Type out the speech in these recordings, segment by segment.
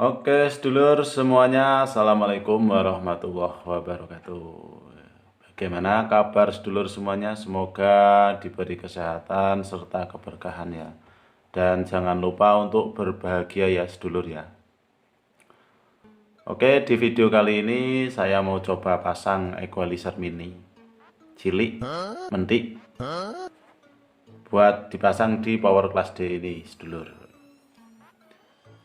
Oke, sedulur semuanya, Assalamualaikum warahmatullahi wabarakatuh. Bagaimana kabar sedulur semuanya? Semoga diberi kesehatan serta keberkahan ya. Dan jangan lupa untuk berbahagia ya sedulur ya. Oke, di video kali ini saya mau coba pasang equalizer mini. Cilik, mentik, buat dipasang di power class D ini sedulur.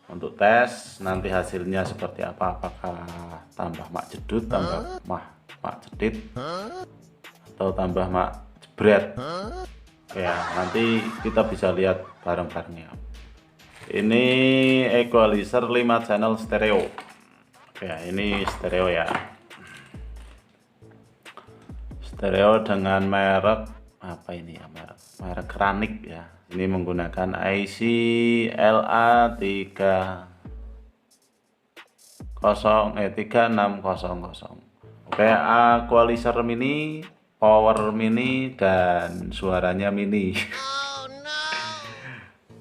Untuk tes nanti hasilnya seperti apa, apakah tambah mak jedut, tambah mak cedit, atau tambah mak jebret. Ya nanti kita bisa lihat bareng-barengnya. Ini equalizer 5 channel stereo. Ya ini stereo ya, stereo dengan merek apa ini ya, merek Kranik ya. Ini menggunakan IC LA3600. Oke, equalizer mini, power mini, dan suaranya mini.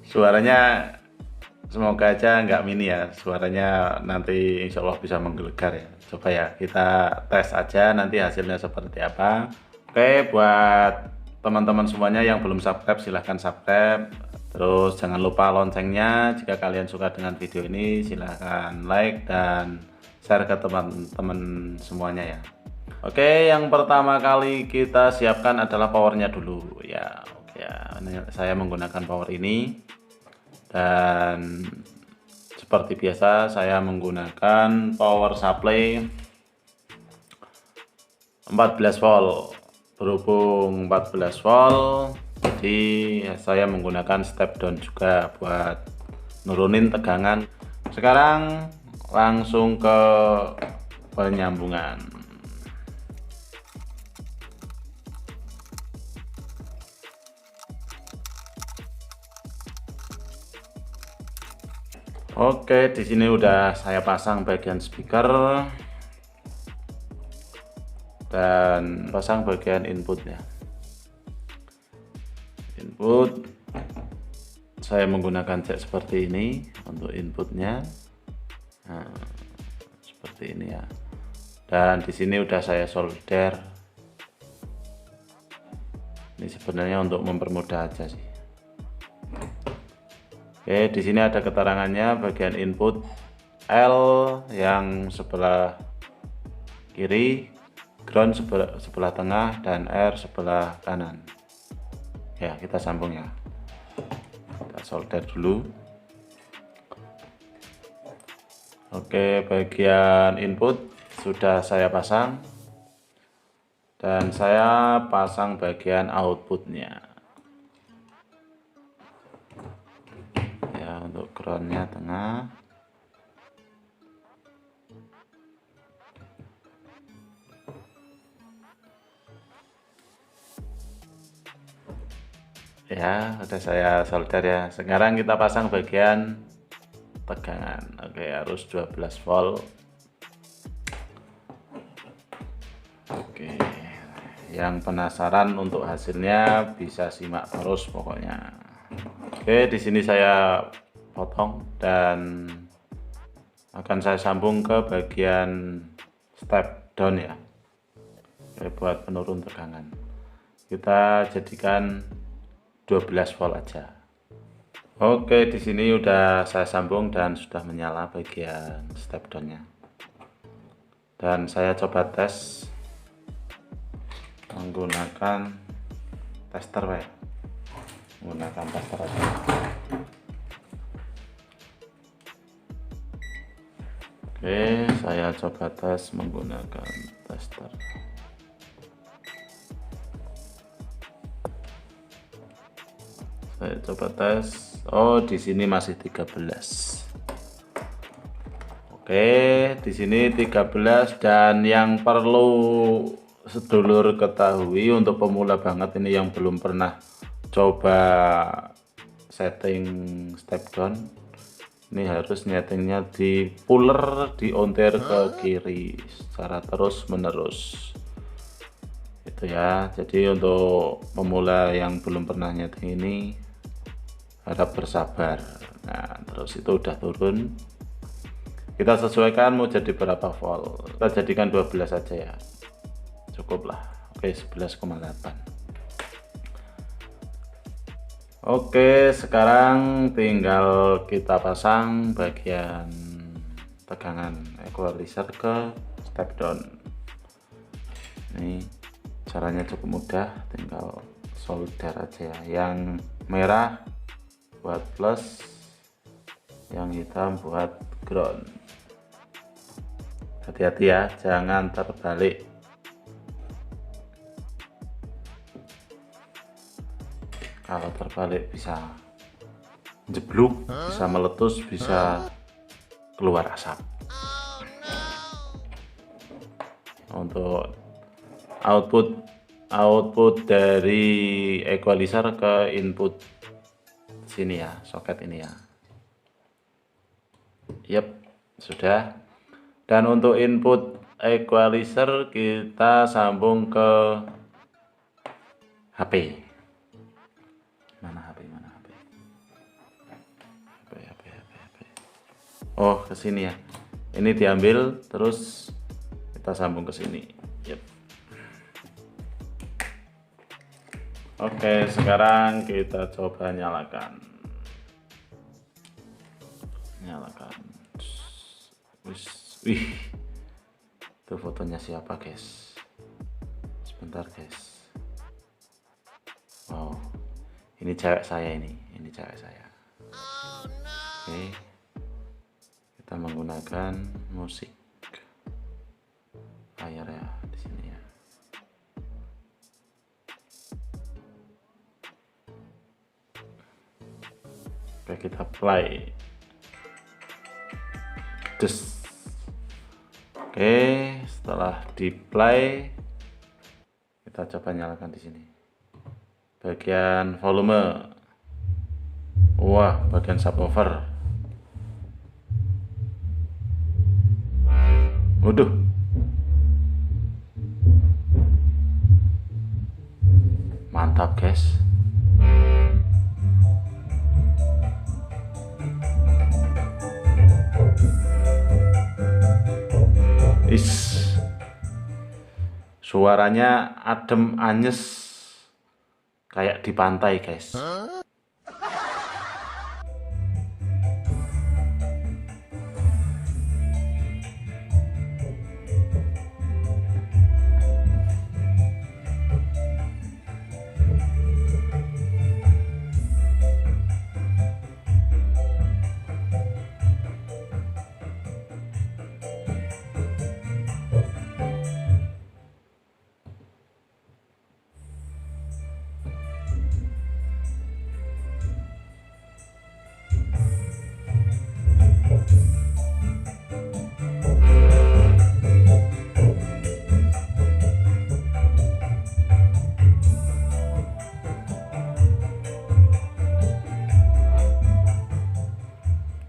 Suaranya semoga aja nggak mini ya, suaranya nanti insya Allah bisa menggelegar ya. Coba ya kita tes aja nanti hasilnya seperti apa. Oke, buat teman-teman semuanya yang belum subscribe silahkan subscribe. Terus jangan lupa loncengnya. Jika kalian suka dengan video ini silahkan like dan share ke teman-teman semuanya ya. Oke, yang pertama kali kita siapkan adalah powernya dulu ya. Oke ya, ini saya menggunakan power ini. Dan seperti biasa saya menggunakan power supply 14 volt. Berhubung 14 volt, jadi saya menggunakan step down juga buat nurunin tegangan. Sekarang langsung ke penyambungan. Oke, di sini udah saya pasang bagian speaker dan pasang bagian inputnya. Input saya menggunakan jack seperti ini untuk inputnya. Nah, seperti ini ya. Dan di sini udah saya solder. Ini sebenarnya untuk mempermudah aja sih. Oke, di sini ada keterangannya bagian input L yang sebelah kiri, ground sebelah tengah, dan R sebelah kanan. Ya, kita sambung ya. Kita solder dulu. Oke, bagian input sudah saya pasang. Dan saya pasang bagian outputnya. Ya, untuk groundnya tengah. Ya, udah saya solder ya. Sekarang kita pasang bagian tegangan. Oke, harus 12 volt. Oke, yang penasaran untuk hasilnya bisa simak terus pokoknya. Oke, di sini saya potong dan akan saya sambung ke bagian step down ya. Oke, buat penurun tegangan. Kita jadikan 12 volt aja. Oke, di sini udah saya sambung dan sudah menyala bagian step down-nya. Dan saya coba tes menggunakan tester ya. Menggunakan tester aja. Oke, saya coba tes menggunakan tester. Saya coba tes. Oh, di sini masih 13. Oke, di sini 13, dan yang perlu sedulur ketahui untuk pemula banget ini yang belum pernah coba setting step down, ini harus nyetingnya di puller, di ontir ke kiri secara terus menerus itu ya. Jadi untuk pemula yang belum pernah nyeting ini harap bersabar. Nah, terus itu udah turun. Kita sesuaikan mau jadi berapa volt. Kita jadikan 12 saja ya, cukup lah. Oke, 11,8. Oke, sekarang tinggal kita pasang bagian tegangan equalizer ke step down. Ini caranya cukup mudah, tinggal solder aja ya. Yang merah buat plus, yang hitam buat ground. Hati-hati ya, jangan terbalik. Kalau terbalik bisa jeblok, bisa meletus, bisa keluar asap. Untuk output dari equalizer ke input sini ya, soket ini ya. Yep, sudah. Dan untuk input equalizer kita sambung ke HP. Mana HP? Oh, ke sini ya. Ini diambil terus kita sambung ke sini. Yep. Oke, sekarang kita coba nyalakan. Wih, itu fotonya siapa guys? Sebentar guys. Wow, ini cewek saya ini cewek saya. Oke, kita menggunakan musik layar ya di sini ya. Oke, kita play. Oke, setelah di play kita coba nyalakan di sini. Bagian volume. Wah, bagian subwoofer. Waduh. Mantap, guys. Suaranya adem anyes kayak di pantai guys.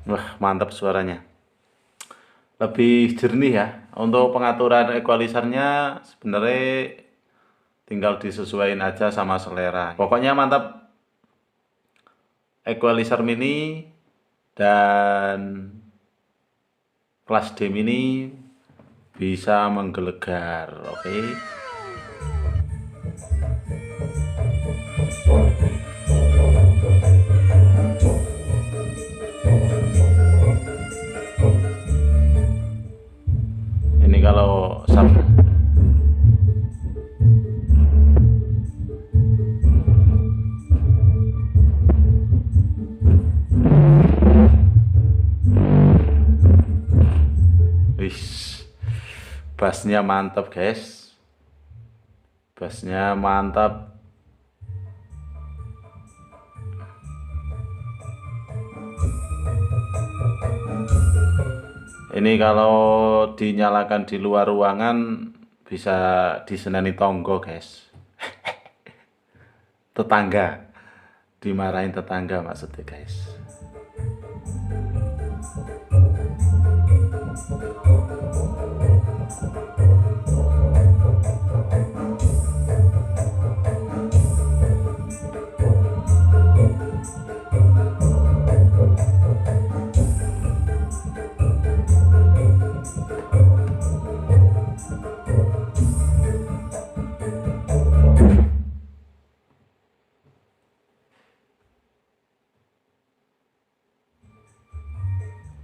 Wah, mantap suaranya. Lebih jernih ya. Untuk pengaturan equalizernya sebenarnya tinggal disesuaikan aja sama selera. Pokoknya mantap. Equalizer mini dan Class D mini bisa menggelegar, oke. Ini kalau bassnya mantap guys, bassnya mantap. Ini kalau dinyalakan di luar ruangan bisa disenani tonggo guys. Tetangga, dimarahin tetangga maksudnya guys.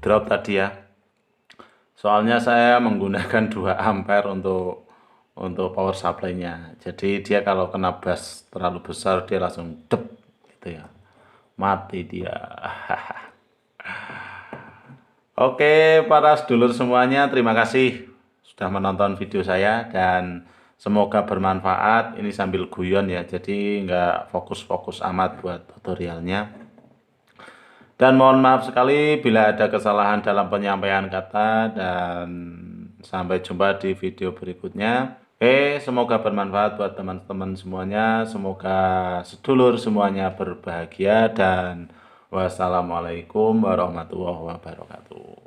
drop tadi ya. Soalnya saya menggunakan 2 ampere untuk power supply-nya. Jadi dia kalau kena bus terlalu besar dia langsung dep gitu ya. Mati dia. Oke, para sedulur semuanya, terima kasih sudah menonton video saya dan semoga bermanfaat. Ini sambil guyon ya, jadi nggak fokus-fokus amat buat tutorialnya. Dan mohon maaf sekali bila ada kesalahan dalam penyampaian kata dan sampai jumpa di video berikutnya. Oke, semoga bermanfaat buat teman-teman semuanya. Semoga sedulur semuanya berbahagia dan wassalamualaikum warahmatullahi wabarakatuh.